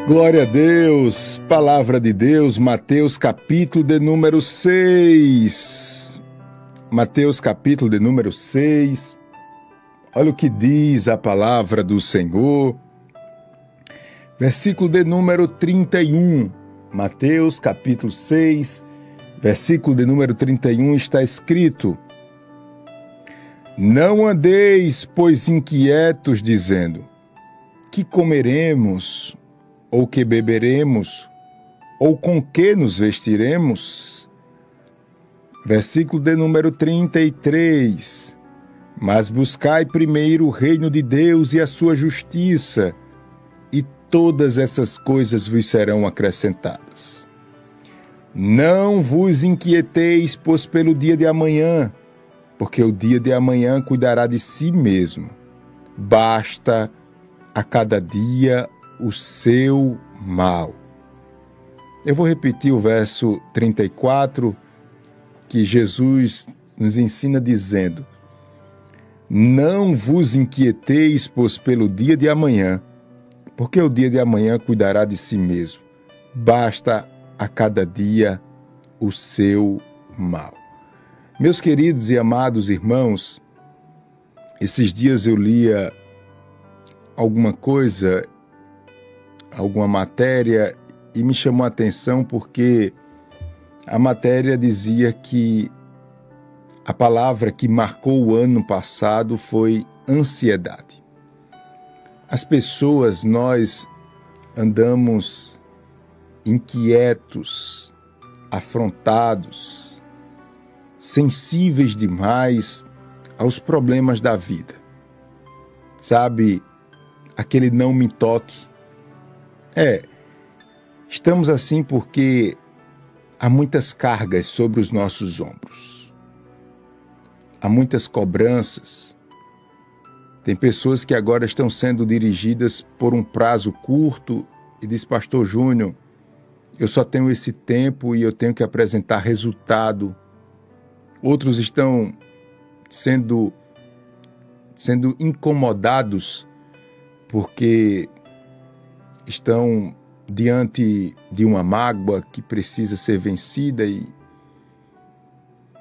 Glória a Deus, palavra de Deus, Mateus capítulo de número 6. Mateus capítulo de número 6. Olha o que diz a palavra do Senhor. Versículo de número 31. Mateus capítulo 6, versículo de número 31 está escrito: Não andeis, pois, inquietos, dizendo: que comeremos? Ou que beberemos, ou com que nos vestiremos? Versículo de número 33. Mas buscai primeiro o reino de Deus e a sua justiça, e todas essas coisas vos serão acrescentadas. Não vos inquieteis, pois, pelo dia de amanhã, porque o dia de amanhã cuidará de si mesmo. Basta a cada dia o seu mal. Eu vou repetir o verso 34, que Jesus nos ensina dizendo: Não vos inquieteis, pois, pelo dia de amanhã, porque o dia de amanhã cuidará de si mesmo. Basta a cada dia o seu mal. Meus queridos e amados irmãos, esses dias eu lia alguma coisa, alguma matéria, e me chamou a atenção porque a matéria dizia que a palavra que marcou o ano passado foi ansiedade. As pessoas, nós andamos inquietos, afrontados, sensíveis demais aos problemas da vida. Sabe, aquele não me toque. Estamos assim porque há muitas cargas sobre os nossos ombros. Há muitas cobranças. Tem pessoas que agora estão sendo dirigidas por um prazo curto e diz: Pastor Júnior, eu só tenho esse tempo e eu tenho que apresentar resultado. Outros estão sendo incomodados porque estão diante de uma mágoa que precisa ser vencida e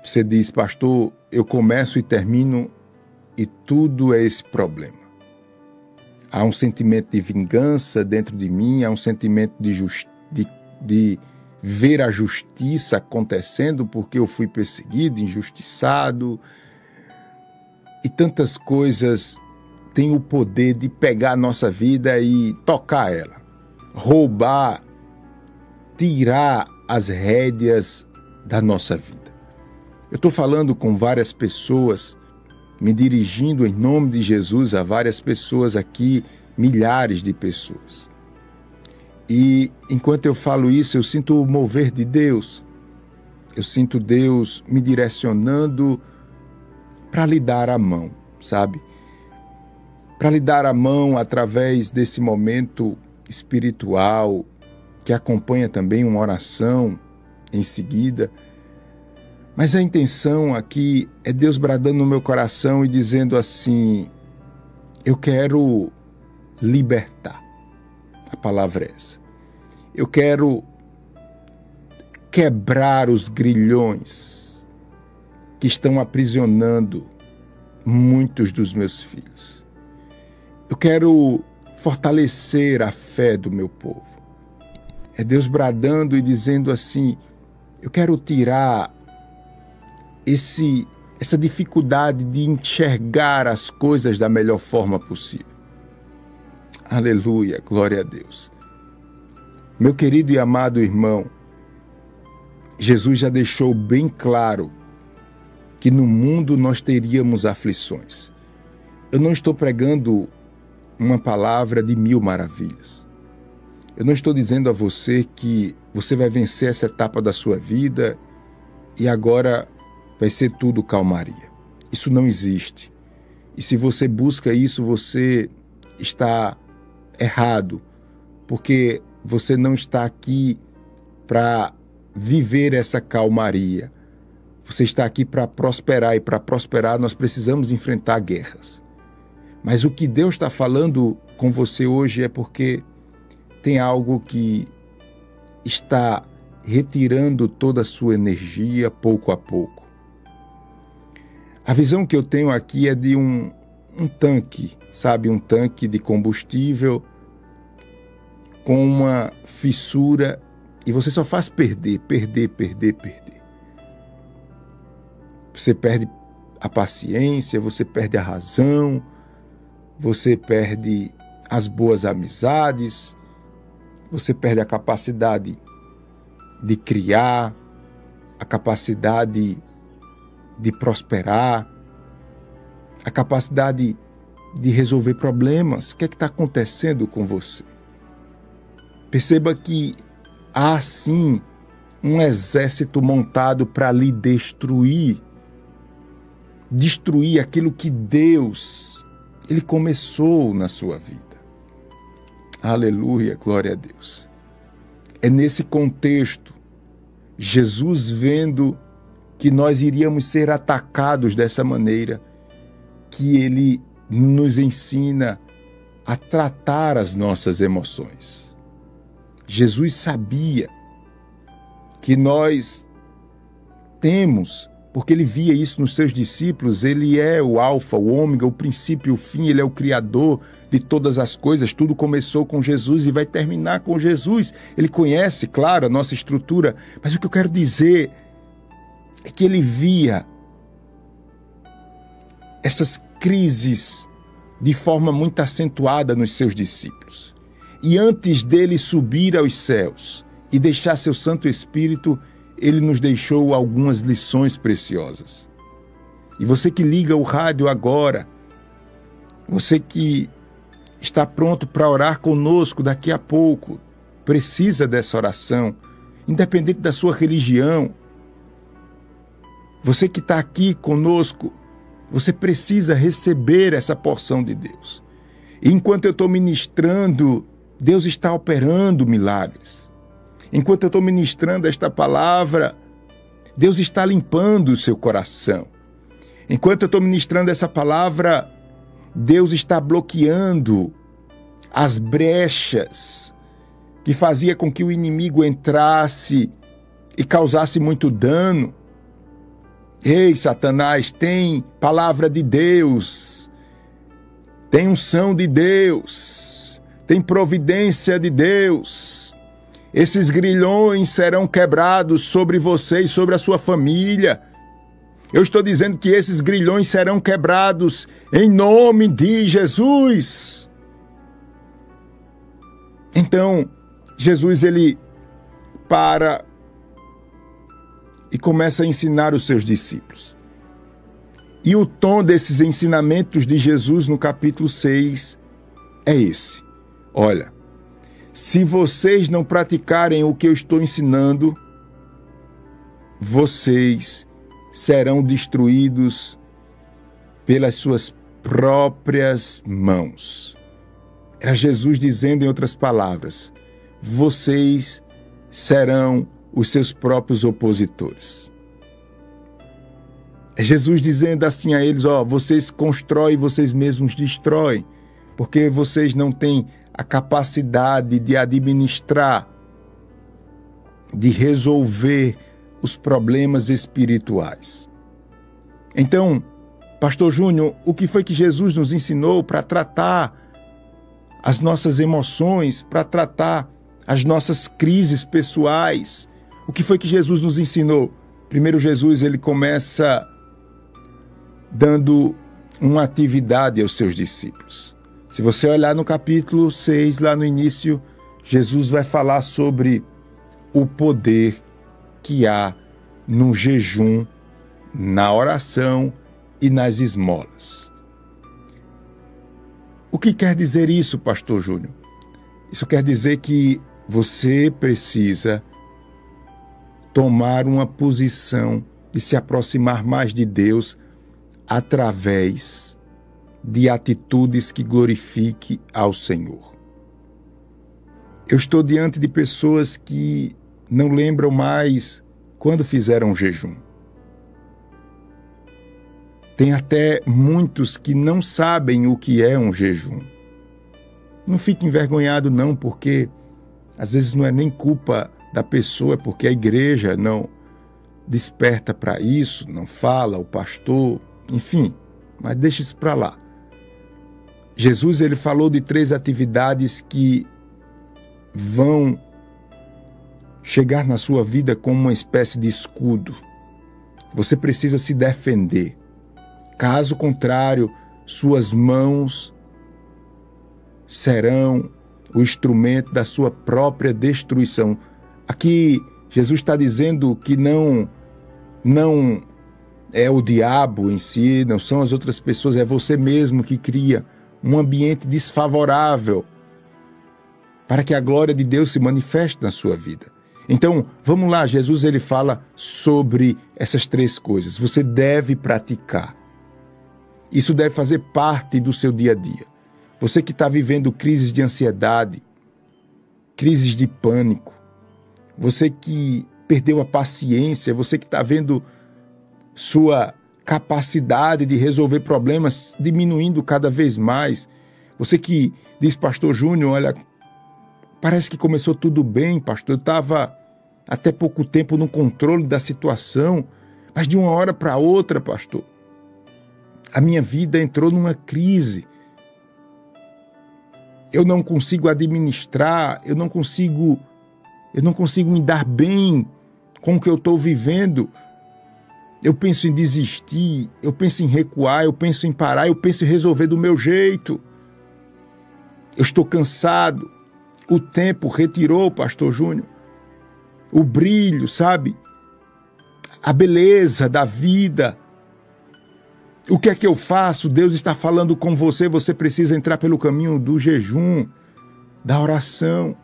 você diz: pastor, eu começo e termino e tudo é esse problema. Há um sentimento de vingança dentro de mim, há um sentimento de ver a justiça acontecendo porque eu fui perseguido, injustiçado, e tantas coisas têm o poder de pegar a nossa vida e tocar ela, roubar, tirar as rédeas da nossa vida. Eu estou falando com várias pessoas, me dirigindo em nome de Jesus a várias pessoas aqui, milhares de pessoas. E enquanto eu falo isso, eu sinto o mover de Deus. Eu sinto Deus me direcionando para lhe dar a mão, sabe? Para lhe dar a mão através desse momento espiritual, que acompanha também uma oração em seguida. Mas a intenção aqui é Deus bradando no meu coração e dizendo assim: eu quero libertar. A palavra é essa. Eu quero quebrar os grilhões que estão aprisionando muitos dos meus filhos. Eu quero fortalecer a fé do meu povo. É Deus bradando e dizendo assim: eu quero tirar essa dificuldade de enxergar as coisas da melhor forma possível. Aleluia, glória a Deus. Meu querido e amado irmão, Jesus já deixou bem claro que no mundo nós teríamos aflições. Eu não estou pregando uma palavra de 1000 maravilhas. Eu não estou dizendo a você que você vai vencer essa etapa da sua vida e agora vai ser tudo calmaria. Isso não existe. E se você busca isso, você está errado, porque você não está aqui para viver essa calmaria. Você está aqui para prosperar, e para prosperar nós precisamos enfrentar guerras. Mas o que Deus está falando com você hoje é porque tem algo que está retirando toda a sua energia pouco a pouco. A visão que eu tenho aqui é de um tanque, sabe? Um tanque de combustível com uma fissura e você só faz perder. Você perde a paciência, você perde a razão, você perde as boas amizades, você perde a capacidade de criar, a capacidade de prosperar, a capacidade de resolver problemas. O que é que está acontecendo com você? Perceba que há sim um exército montado para lhe destruir aquilo que Deus, Ele começou na sua vida. Aleluia, glória a Deus. É nesse contexto, Jesus vendo que nós iríamos ser atacados dessa maneira, que Ele nos ensina a tratar as nossas emoções. Jesus sabia que nós temos, porque Ele via isso nos seus discípulos, Ele é o alfa, o ômega, o princípio e o fim, Ele é o criador de todas as coisas, tudo começou com Jesus e vai terminar com Jesus. Ele conhece, claro, a nossa estrutura, mas o que eu quero dizer é que Ele via essas crises de forma muito acentuada nos seus discípulos. E antes dele subir aos céus e deixar seu Santo Espírito, Ele nos deixou algumas lições preciosas. E você que liga o rádio agora, você que está pronto para orar conosco daqui a pouco, precisa dessa oração, independente da sua religião. Você que está aqui conosco, você precisa receber essa porção de Deus. E enquanto eu estou ministrando, Deus está operando milagres. Enquanto eu estou ministrando esta palavra, Deus está limpando o seu coração. Enquanto eu estou ministrando essa palavra, Deus está bloqueando as brechas que fazia com que o inimigo entrasse e causasse muito dano. Ei, Satanás, tem palavra de Deus, tem unção de Deus, tem providência de Deus. Esses grilhões serão quebrados sobre você e sobre a sua família. Eu estou dizendo que esses grilhões serão quebrados em nome de Jesus. Então, Jesus, ele para e começa a ensinar os seus discípulos. E o tom desses ensinamentos de Jesus no capítulo 6 é esse. Olha, se vocês não praticarem o que eu estou ensinando, vocês serão destruídos pelas suas próprias mãos. Era Jesus dizendo, em outras palavras, vocês serão os seus próprios opositores. É Jesus dizendo assim a eles, vocês constroem, vocês mesmos destroem, porque vocês não têm a capacidade de administrar, de resolver os problemas espirituais. Então, Pastor Júnior, o que foi que Jesus nos ensinou para tratar as nossas emoções, para tratar as nossas crises pessoais? O que foi que Jesus nos ensinou? Primeiro, Jesus ele começa dando uma atividade aos seus discípulos. Se você olhar no capítulo 6, lá no início, Jesus vai falar sobre o poder que há no jejum, na oração e nas esmolas. O que quer dizer isso, Pastor Júnior? Isso quer dizer que você precisa tomar uma posição de se aproximar mais de Deus através de atitudes que glorifiquem ao Senhor. Eu estou diante de pessoas que não lembram mais quando fizeram jejum. Tem até muitos que não sabem o que é um jejum. Não fique envergonhado não, porque Às vezes não é nem culpa da pessoa, é porque a igreja não desperta para isso, não fala, o pastor, enfim, mas deixa isso para lá. Jesus, ele falou de 3 atividades que vão chegar na sua vida como uma espécie de escudo. Você precisa se defender. Caso contrário, suas mãos serão o instrumento da sua própria destruição. Aqui, Jesus está dizendo que não é o diabo em si, não são as outras pessoas, é você mesmo que cria um ambiente desfavorável para que a glória de Deus se manifeste na sua vida. Então, vamos lá, Jesus ele fala sobre essas 3 coisas. Você deve praticar. Isso deve fazer parte do seu dia a dia. Você que está vivendo crises de ansiedade, crises de pânico, você que perdeu a paciência, você que está vendo sua capacidade de resolver problemas diminuindo cada vez mais, você que diz, pastor Júnior, olha, parece que começou tudo bem, pastor, eu estava até pouco tempo no controle da situação, mas de uma hora para outra, pastor, a minha vida entrou numa crise. Eu não consigo administrar, eu não consigo me dar bem com o que eu estou vivendo. Eu penso em desistir, eu penso em recuar, eu penso em parar, eu penso em resolver do meu jeito. Eu estou cansado. O tempo retirou, pastor Júnior, o brilho, sabe? A beleza da vida. O que é que eu faço? Deus está falando com você, você precisa entrar pelo caminho do jejum, da oração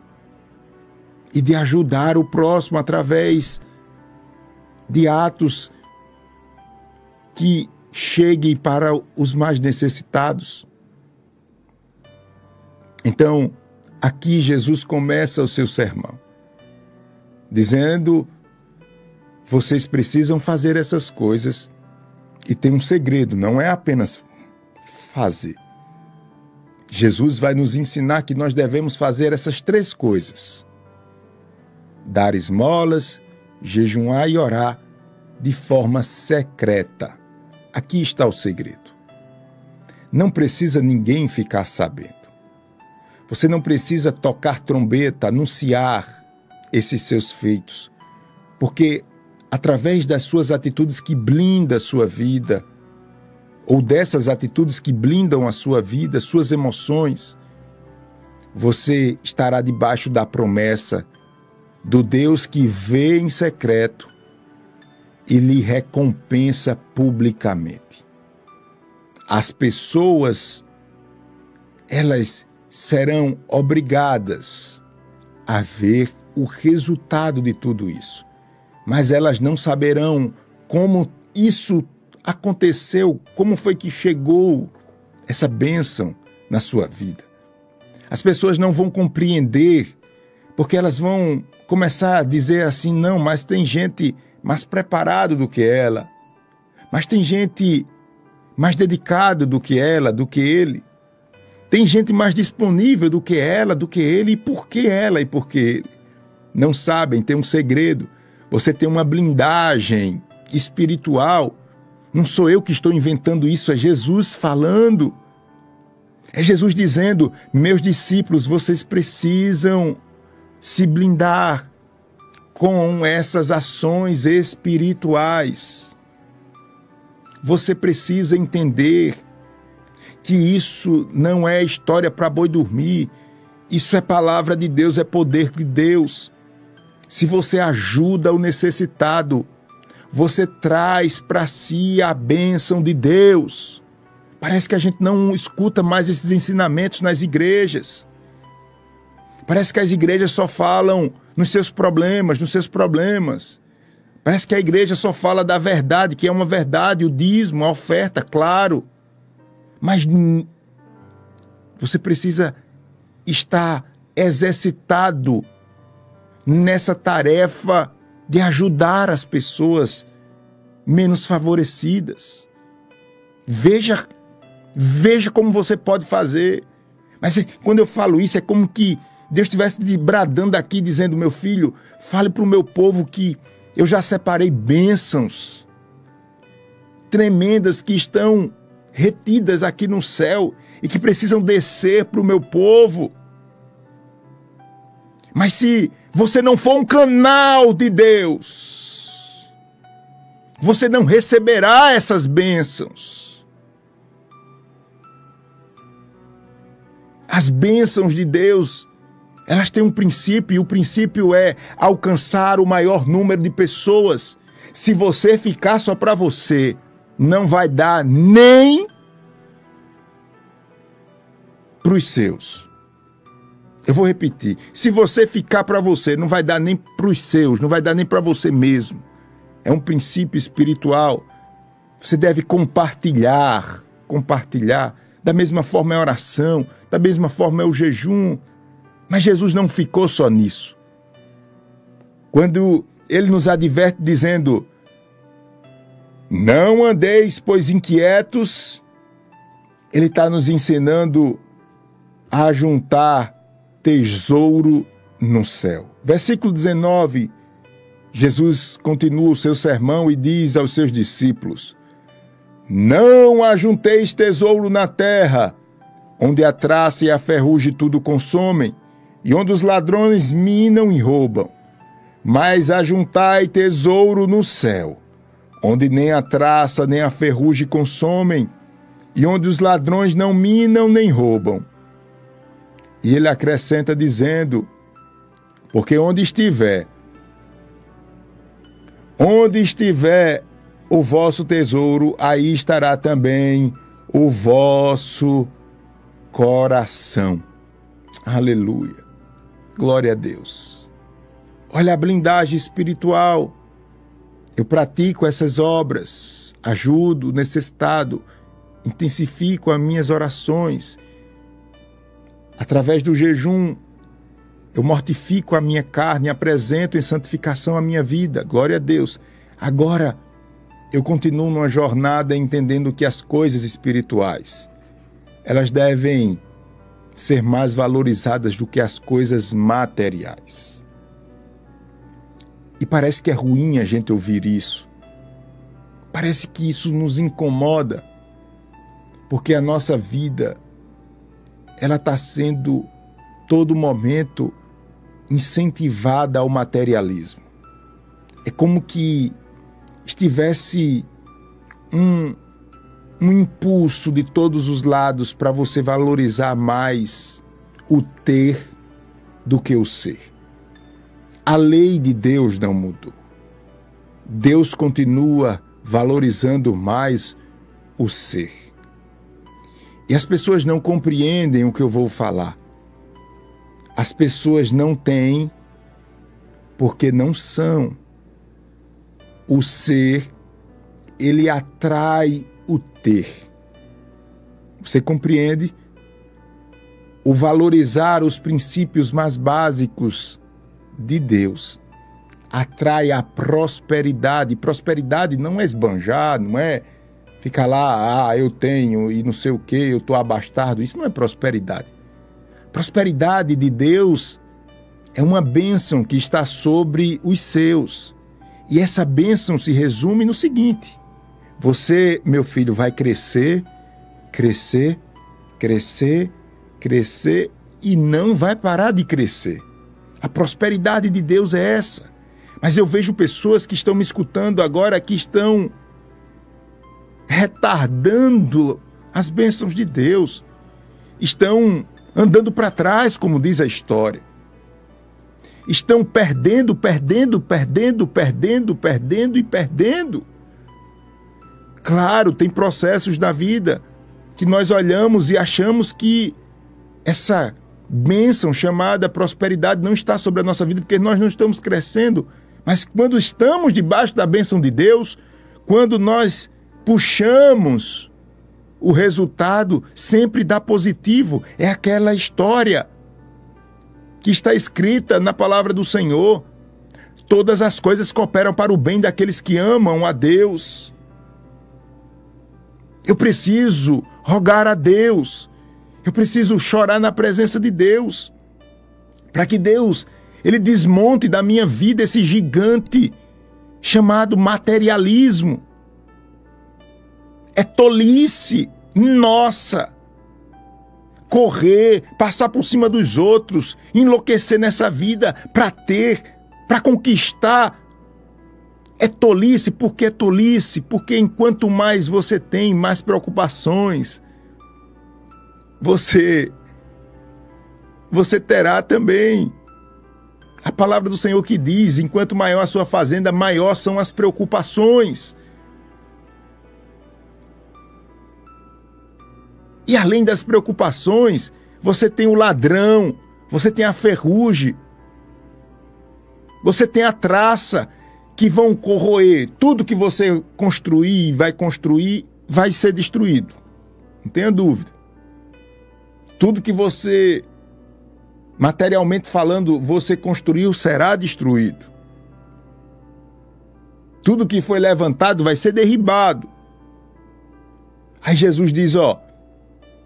e de ajudar o próximo através de atos que cheguem para os mais necessitados. Então, aqui Jesus começa o seu sermão, dizendo, vocês precisam fazer essas coisas. E tem um segredo, não é apenas fazer. Jesus vai nos ensinar que nós devemos fazer essas 3 coisas. Dar esmolas, jejuar e orar de forma secreta. Aqui está o segredo. Não precisa ninguém ficar sabendo. Você não precisa tocar trombeta, anunciar esses seus feitos, porque através das suas atitudes que blindam a sua vida, ou dessas atitudes que blindam a sua vida, suas emoções, você estará debaixo da promessa do Deus que vê em secreto e lhe recompensa publicamente. As pessoas, elas serão obrigadas a ver o resultado de tudo isso. Mas elas não saberão como isso aconteceu, como foi que chegou essa bênção na sua vida. As pessoas não vão compreender, porque elas vão começar a dizer assim, não, mas tem gente mais preparada do que ela, mas tem gente mais dedicada do que ela, do que ele. Tem gente mais disponível do que ela, do que ele, e por que ela e por que ele? Não sabem, tem um segredo. Você tem uma blindagem espiritual. Não sou eu que estou inventando isso, é Jesus falando. É Jesus dizendo, meus discípulos, vocês precisam se blindar com essas ações espirituais. Você precisa entender que isso não é história para boi dormir. Isso é palavra de Deus, é poder de Deus. Se você ajuda o necessitado, você traz para si a bênção de Deus. Parece que a gente não escuta mais esses ensinamentos nas igrejas. Parece que as igrejas só falam nos seus problemas, Parece que a igreja só fala da verdade, que é uma verdade, o dízimo, a oferta, claro. Mas você precisa estar exercitado nessa tarefa de ajudar as pessoas menos favorecidas. Veja como você pode fazer. Mas quando eu falo isso, é como que Deus estivesse bradando aqui, dizendo: meu filho, fale para o meu povo que eu já separei bênçãos tremendas que estão retidas aqui no céu e que precisam descer para o meu povo. Mas se você não for um canal de Deus, você não receberá essas bênçãos. As bênçãos de Deus, elas têm um princípio, e o princípio é alcançar o maior número de pessoas. Se você ficar só para você, não vai dar nem para os seus. Eu vou repetir. Se você ficar para você, não vai dar nem para os seus, não vai dar nem para você mesmo. É um princípio espiritual. Você deve compartilhar. Da mesma forma é a oração, da mesma forma é o jejum. Mas Jesus não ficou só nisso. Quando ele nos adverte dizendo: não andeis, pois, inquietos, ele está nos ensinando a juntar tesouro no céu. Versículo 19, Jesus continua o seu sermão e diz aos seus discípulos: não ajunteis tesouro na terra, onde a traça e a ferrugem tudo consomem, e onde os ladrões minam e roubam. Mas ajuntai tesouro no céu, onde nem a traça nem a ferrugem consomem, e onde os ladrões não minam nem roubam. E ele acrescenta dizendo: porque onde estiver o vosso tesouro, aí estará também o vosso coração. Aleluia. Glória a Deus. Olha a blindagem espiritual. Eu pratico essas obras, ajudo o necessitado, intensifico as minhas orações. Através do jejum, eu mortifico a minha carne, apresento em santificação a minha vida. Glória a Deus. Agora, eu continuo numa jornada entendendo que as coisas espirituais, elas devem ser mais valorizadas do que as coisas materiais. E parece que é ruim a gente ouvir isso. Parece que isso nos incomoda, porque a nossa vida, ela está sendo, todo momento, incentivada ao materialismo. É como que estivesse um impulso de todos os lados para você valorizar mais o ter do que o ser. A lei de Deus não mudou. Deus continua valorizando mais o ser. E as pessoas não compreendem o que eu vou falar. As pessoas não têm porque não são. O ser, ele atrai o ter. Você compreende? O valorizar os princípios mais básicos de Deus atrai a prosperidade. Prosperidade não é esbanjar, não é ficar lá, eu tenho e não sei o que, eu estou abastado. Isso não é prosperidade. Prosperidade de Deus é uma bênção que está sobre os seus. E essa bênção se resume no seguinte: você, meu filho, vai crescer, crescer, crescer, crescer e não vai parar de crescer. A prosperidade de Deus é essa. Mas eu vejo pessoas que estão me escutando agora que estão retardando as bênçãos de Deus. Estão andando para trás, como diz a história. Estão perdendo. Claro, tem processos da vida que nós olhamos e achamos que essa bênção chamada prosperidade não está sobre a nossa vida porque nós não estamos crescendo. Mas quando estamos debaixo da bênção de Deus, quando nós puxamos, o resultado sempre dá positivo. É aquela história que está escrita na palavra do Senhor. Todas as coisas cooperam para o bem daqueles que amam a Deus. Eu preciso rogar a Deus. Eu preciso chorar na presença de Deus. para que Deus, Ele desmonte da minha vida esse gigante chamado materialismo. É tolice nossa correr, passar por cima dos outros, enlouquecer nessa vida para ter, para conquistar. É tolice. Por que é tolice? Porque enquanto mais você tem, mais preocupações você terá também. A palavra do Senhor que diz, enquanto maior a sua fazenda, maior são as preocupações. E além das preocupações, você tem o ladrão, você tem a ferrugem, você tem a traça, que vão corroer. Tudo que você construir, vai ser destruído. Não tenha dúvida. Tudo que você, materialmente falando, você construiu, será destruído. Tudo que foi levantado vai ser derribado. Aí Jesus diz,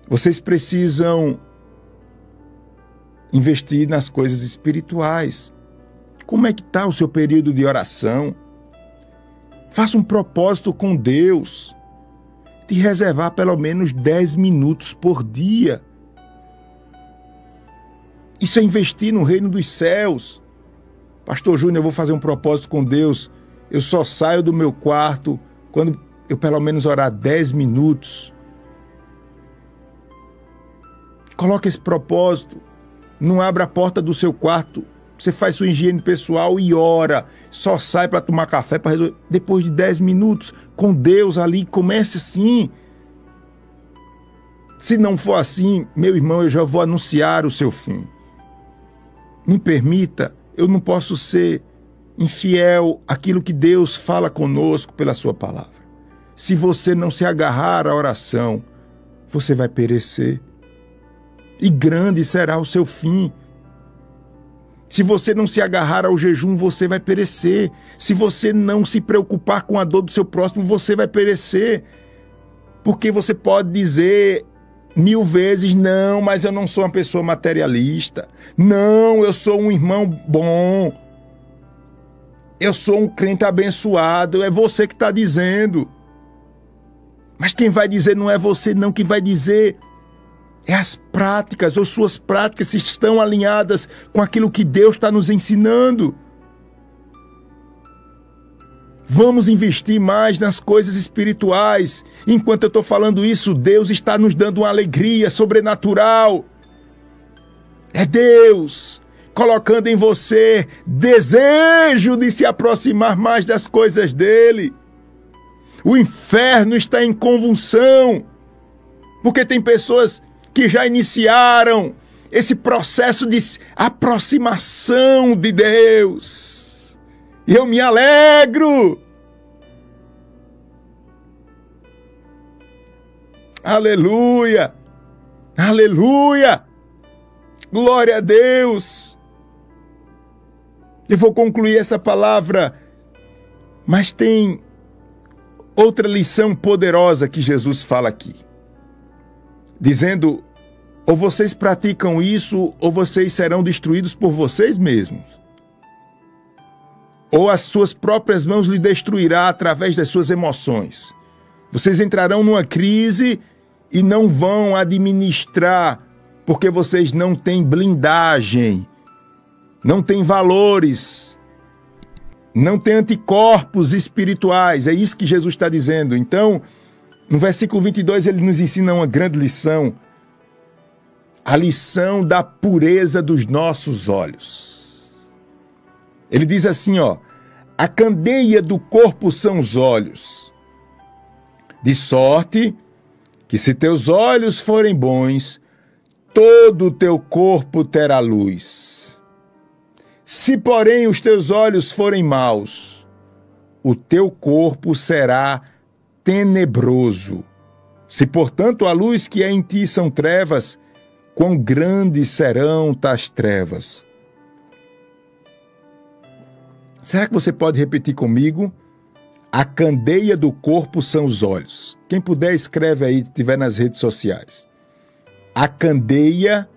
vocês precisam investir nas coisas espirituais. Como é que está o seu período de oração? Faça um propósito com Deus de reservar pelo menos 10 minutos por dia. Isso é investir no reino dos céus. Pastor Júnior, eu vou fazer um propósito com Deus. Eu só saio do meu quarto quando eu pelo menos orar 10 minutos. Coloque esse propósito. Não abra a porta do seu quarto. Você faz sua higiene pessoal e ora. Só sai para tomar café para resolver. Depois de 10 minutos, com Deus ali, comece assim. Se não for assim, meu irmão, eu já vou anunciar o seu fim. Me permita, eu não posso ser infiel àquilo que Deus fala conosco pela sua palavra. Se você não se agarrar à oração, você vai perecer. E grande será o seu fim. Se você não se agarrar ao jejum, você vai perecer. Se você não se preocupar com a dor do seu próximo, você vai perecer. Porque você pode dizer 1000 vezes, não, mas eu não sou uma pessoa materialista. Não, eu sou um irmão bom. Eu sou um crente abençoado. É você que está dizendo. Mas quem vai dizer não é você, não. Quem vai dizer é as práticas, ou suas práticas estão alinhadas com aquilo que Deus está nos ensinando. Vamos investir mais nas coisas espirituais. Enquanto eu estou falando isso, Deus está nos dando uma alegria sobrenatural. É Deus colocando em você desejo de se aproximar mais das coisas dele. O inferno está em convulsão, porque tem pessoas que já iniciaram esse processo de aproximação de Deus. E eu me alegro. Aleluia! Aleluia! Glória a Deus! Eu vou concluir essa palavra, mas tem outra lição poderosa que Jesus fala aqui. Dizendo, ou vocês praticam isso, ou vocês serão destruídos por vocês mesmos. Ou as suas próprias mãos lhe destruirá através das suas emoções. Vocês entrarão numa crise e não vão administrar, porque vocês não têm blindagem, não têm valores, não têm anticorpos espirituais. É isso que Jesus está dizendo. Então, no versículo 22, ele nos ensina uma grande lição. A lição da pureza dos nossos olhos. Ele diz assim, a candeia do corpo são os olhos. De sorte que se teus olhos forem bons, todo o teu corpo terá luz. Se, porém, os teus olhos forem maus, o teu corpo será tenebroso. Se, portanto, a luz que é em ti são trevas, quão grandes serão tais trevas? Será que você pode repetir comigo? A candeia do corpo são os olhos. Quem puder, escreve aí, se estiver nas redes sociais. A candeia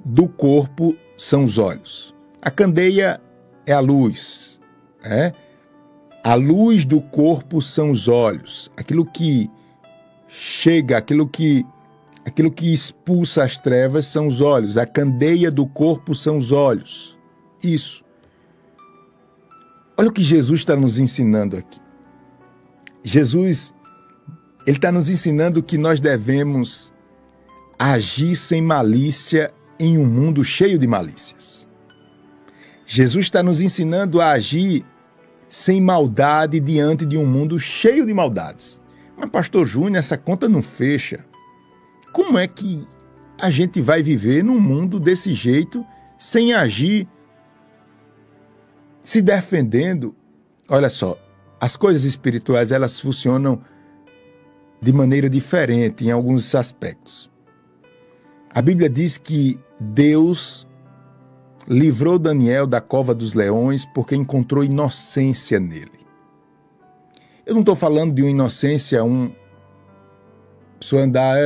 do corpo são os olhos. A candeia é a luz, né? A luz do corpo são os olhos. Aquilo que chega, aquilo que expulsa as trevas são os olhos. A candeia do corpo são os olhos. Isso. Olha o que Jesus está nos ensinando aqui. Jesus, ele está nos ensinando que nós devemos agir sem malícia em um mundo cheio de malícias. Jesus está nos ensinando a agir sem maldade diante de um mundo cheio de maldades. Mas, pastor Júnior, essa conta não fecha. Como é que a gente vai viver num mundo desse jeito, sem agir, se defendendo? Olha só, as coisas espirituais, elas funcionam de maneira diferente em alguns aspectos. A Bíblia diz que Deus livrou Daniel da cova dos leões porque encontrou inocência nele. Eu não estou falando de uma inocência, pessoa andar,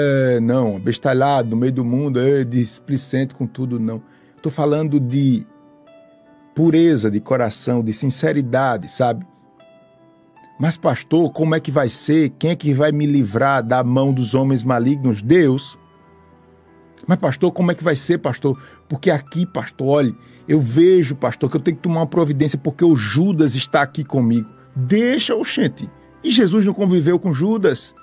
bestalhado no meio do mundo, displicente com tudo, não. Estou falando de pureza de coração, de sinceridade, sabe? Mas, pastor, como é que vai ser? Quem é que vai me livrar da mão dos homens malignos? Deus. Mas, pastor, como é que vai ser, pastor? Porque aqui, pastor, olha, eu vejo, pastor, que eu tenho que tomar uma providência porque o Judas está aqui comigo. Deixa, oxente. E Jesus não conviveu com Judas?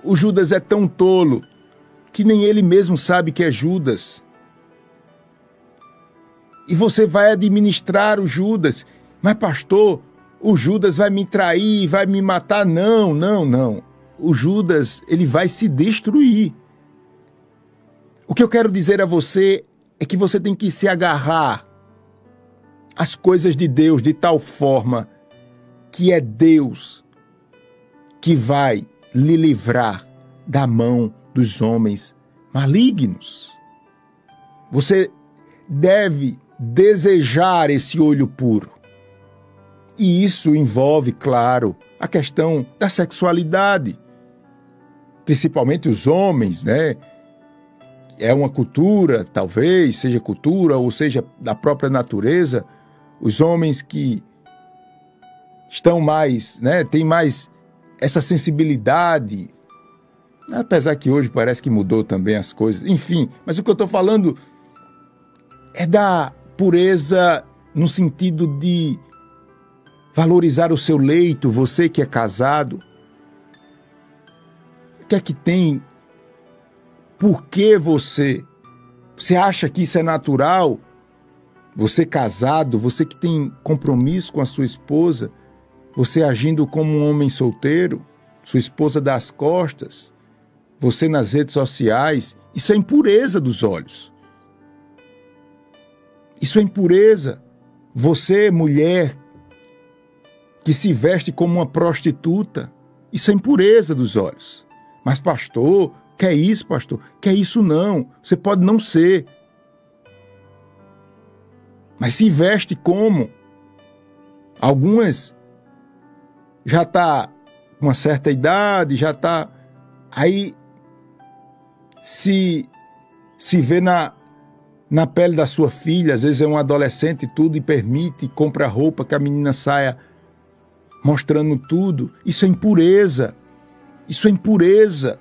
O Judas é tão tolo que nem ele mesmo sabe que é Judas. E você vai administrar o Judas. Mas, pastor, o Judas vai me trair, vai me matar. Não, não, não. O Judas, ele vai se destruir. O que eu quero dizer a você é que você tem que se agarrar às coisas de Deus de tal forma que é Deus que vai lhe livrar da mão dos homens malignos. Você deve desejar esse olho puro. E isso envolve, claro, a questão da sexualidade. Principalmente os homens, né? É uma cultura, talvez seja cultura ou seja da própria natureza, os homens que estão mais, né, têm mais essa sensibilidade, apesar que hoje parece que mudou também as coisas, enfim, mas o que eu estou falando é da pureza no sentido de valorizar o seu leito, você que é casado. O que é que tem? Por que você acha que isso é natural? Você casado, você que tem compromisso com a sua esposa, você agindo como um homem solteiro, sua esposa dá as costas, você nas redes sociais, isso é impureza dos olhos. Isso é impureza. Você, mulher, que se veste como uma prostituta, isso é impureza dos olhos. Mas, pastor, quer isso, pastor? Quer isso não. Você pode não ser. Mas se veste como? Algumas já está com uma certa idade, já está... Aí se vê na pele da sua filha, às vezes é um adolescente e tudo, e permite, compra roupa que a menina saia mostrando tudo. Isso é impureza. Isso é impureza.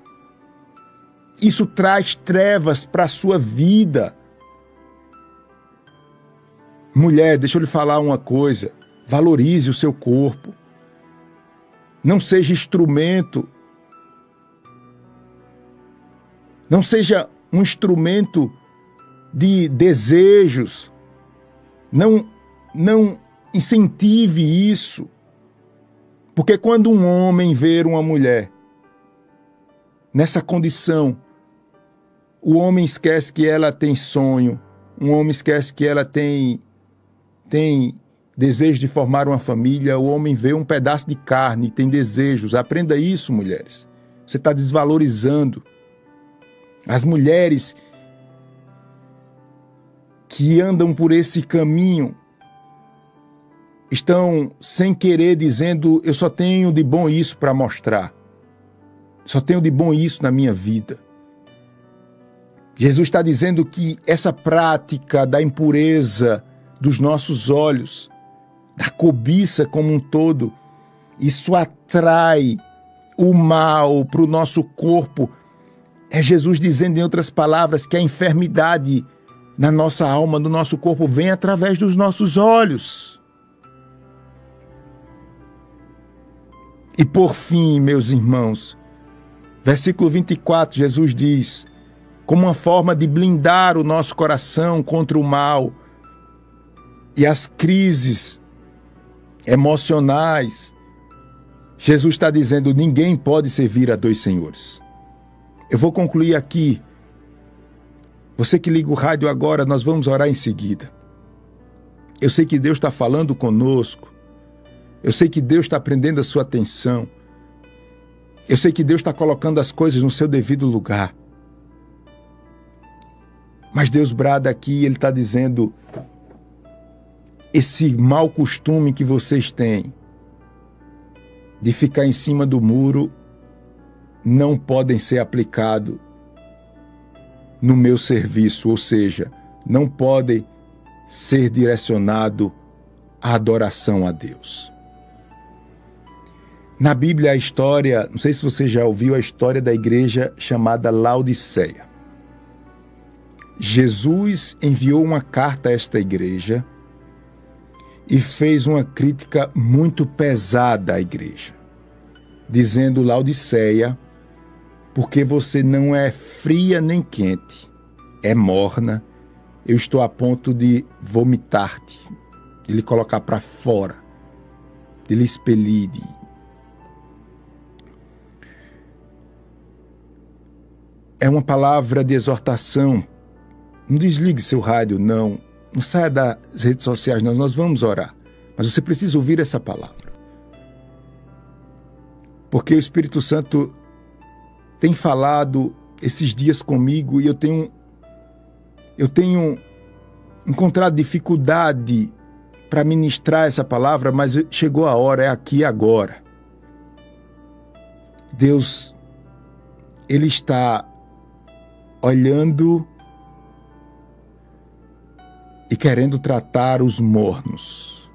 Isso traz trevas para a sua vida. Mulher, deixa eu lhe falar uma coisa. Valorize o seu corpo. Não seja instrumento. Não seja um instrumento de desejos. Não incentive isso. Porque quando um homem vê uma mulher nessa condição, o homem esquece que ela tem sonho, um homem esquece que ela tem desejo de formar uma família, o homem vê um pedaço de carne, tem desejos. Aprenda isso, mulheres. Você está desvalorizando. As mulheres que andam por esse caminho estão sem querer dizendo: eu só tenho de bom isso para mostrar. Só tenho de bom isso na minha vida. Jesus está dizendo que essa prática da impureza dos nossos olhos, da cobiça como um todo, isso atrai o mal para o nosso corpo. É Jesus dizendo, em outras palavras, que a enfermidade na nossa alma, no nosso corpo, vem através dos nossos olhos. E por fim, meus irmãos, versículo 24, Jesus diz, como uma forma de blindar o nosso coração contra o mal e as crises emocionais, Jesus está dizendo, ninguém pode servir a dois senhores. Eu vou concluir aqui. Você que liga o rádio agora, nós vamos orar em seguida. Eu sei que Deus está falando conosco. Eu sei que Deus está prendendo a sua atenção. Eu sei que Deus está colocando as coisas no seu devido lugar. Mas Deus brada aqui, Ele está dizendo, esse mau costume que vocês têm de ficar em cima do muro não podem ser aplicados no meu serviço, ou seja, não podem ser direcionados à adoração a Deus. Na Bíblia, a história, não sei se você já ouviu a história da igreja chamada Laodiceia. Jesus enviou uma carta a esta igreja e fez uma crítica muito pesada à igreja, dizendo, Laodiceia, porque você não é fria nem quente, é morna, eu estou a ponto de vomitar-te, de lhe colocar para fora, de lhe expelir. É uma palavra de exortação. Não desligue seu rádio, não. Não saia das redes sociais, nós vamos orar. Mas você precisa ouvir essa palavra. Porque o Espírito Santo tem falado esses dias comigo e eu tenho encontrado dificuldade para ministrar essa palavra, mas chegou a hora, é aqui e agora. Deus, Ele está olhando e querendo tratar os mornos.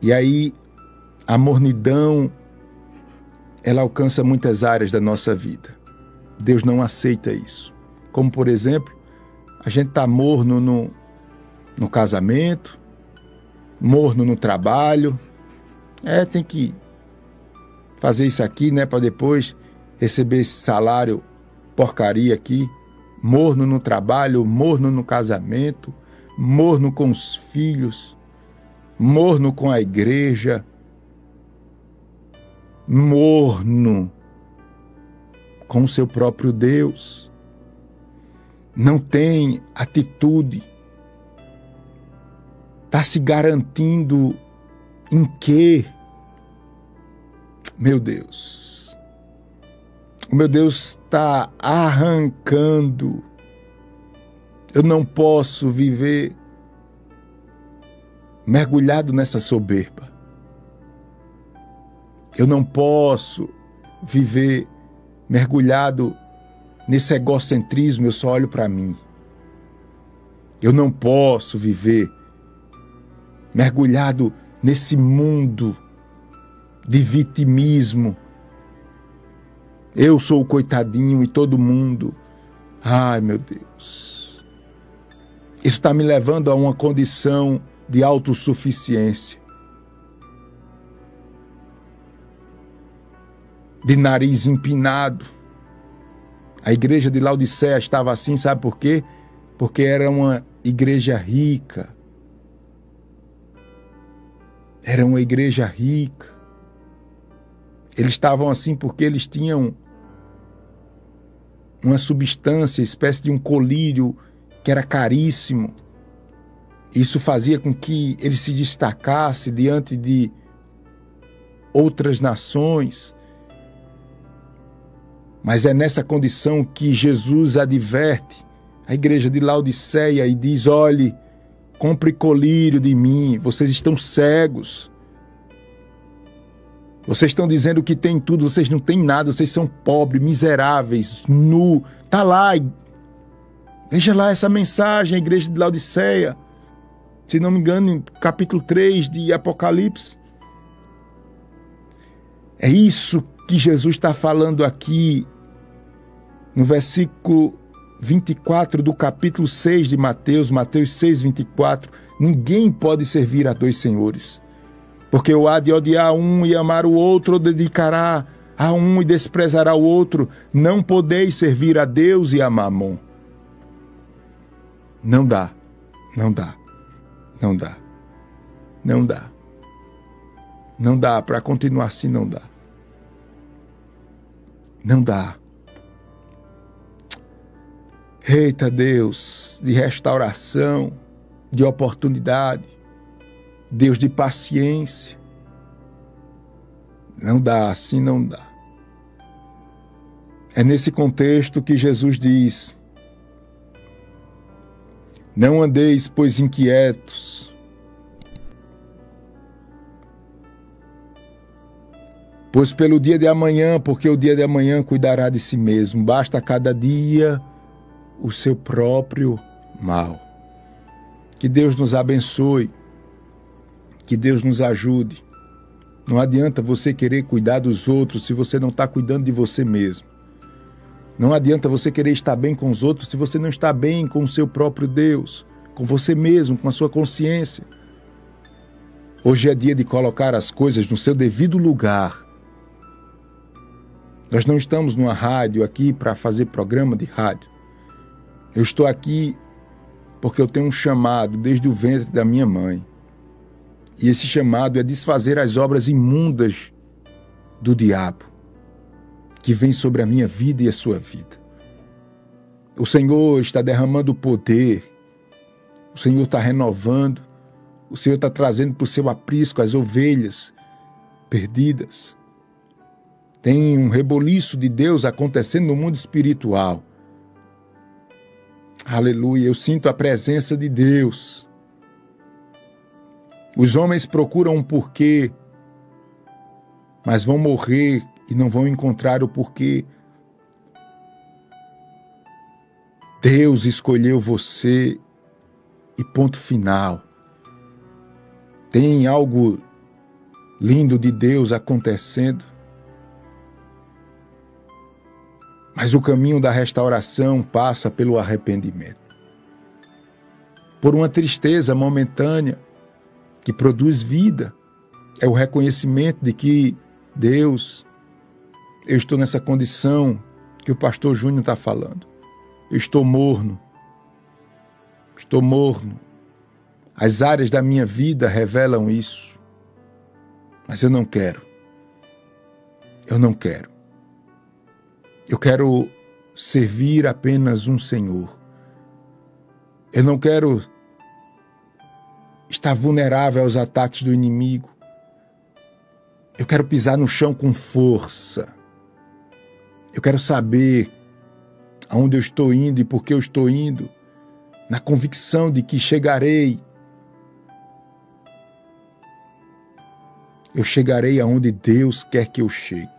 E aí, a mornidão, ela alcança muitas áreas da nossa vida. Deus não aceita isso. Como, por exemplo, a gente está morno no casamento, morno no trabalho. Tem que fazer isso aqui, né, para depois receber esse salário porcaria aqui. Morno no trabalho, morno no casamento, morno com os filhos, morno com a igreja, morno com o seu próprio Deus. Não tem atitude. Está se garantindo em quê? Meu Deus. O meu Deus está arrancando. Eu não posso viver mergulhado nessa soberba. Eu não posso viver mergulhado nesse egocentrismo, eu só olho para mim. Eu não posso viver mergulhado nesse mundo de vitimismo. Eu sou o coitadinho e todo mundo. Ai, meu Deus. Isso está me levando a uma condição de autossuficiência. De nariz empinado. A igreja de Laodiceia estava assim, sabe por quê? Porque era uma igreja rica. Era uma igreja rica. Eles estavam assim porque eles tinham uma substância, espécie de um colírio que era caríssimo. Isso fazia com que ele se destacasse diante de outras nações. Mas é nessa condição que Jesus adverte a igreja de Laodiceia e diz, olhe, compre colírio de mim, vocês estão cegos. Vocês estão dizendo que tem tudo, vocês não têm nada, vocês são pobres, miseráveis, nu. Está lá, veja lá essa mensagem, a igreja de Laodiceia. Se não me engano, em capítulo 3 de Apocalipse. É isso que Jesus está falando aqui, no versículo 24 do capítulo 6 de Mateus, Mateus 6, 24. Ninguém pode servir a dois senhores, porque ou há de odiar um e amar o outro, ou dedicará a um e desprezará o outro. Não podeis servir a Deus e a Mamon. Não dá, não dá, não dá, não dá. Não dá, para continuar assim não dá. Não dá. Eita Deus de restauração, de oportunidade, Deus de paciência. Não dá, assim não dá. É nesse contexto que Jesus diz: não andeis, pois, inquietos, pois pelo dia de amanhã, porque o dia de amanhã cuidará de si mesmo. Basta a cada dia o seu próprio mal. Que Deus nos abençoe, que Deus nos ajude. Não adianta você querer cuidar dos outros se você não está cuidando de você mesmo. Não adianta você querer estar bem com os outros se você não está bem com o seu próprio Deus, com você mesmo, com a sua consciência. Hoje é dia de colocar as coisas no seu devido lugar. Nós não estamos numa rádio aqui para fazer programa de rádio. Eu estou aqui porque eu tenho um chamado desde o ventre da minha mãe. E esse chamado é desfazer as obras imundas do diabo que vem sobre a minha vida e a sua vida. O Senhor está derramando poder, o Senhor está renovando, o Senhor está trazendo para o seu aprisco as ovelhas perdidas. Tem um reboliço de Deus acontecendo no mundo espiritual. Aleluia, eu sinto a presença de Deus. Os homens procuram um porquê, mas vão morrer e não vão encontrar o porquê. Deus escolheu você e ponto final. Tem algo lindo de Deus acontecendo. Mas o caminho da restauração passa pelo arrependimento. Por uma tristeza momentânea que produz vida. É o reconhecimento de que Deus, eu estou nessa condição que o pastor Júnior está falando. Eu estou morno. Estou morno. As áreas da minha vida revelam isso. Mas eu não quero. Eu não quero. Eu quero servir apenas um Senhor. Eu não quero estar vulnerável aos ataques do inimigo. Eu quero pisar no chão com força. Eu quero saber aonde eu estou indo e por que eu estou indo, na convicção de que chegarei. Eu chegarei aonde Deus quer que eu chegue.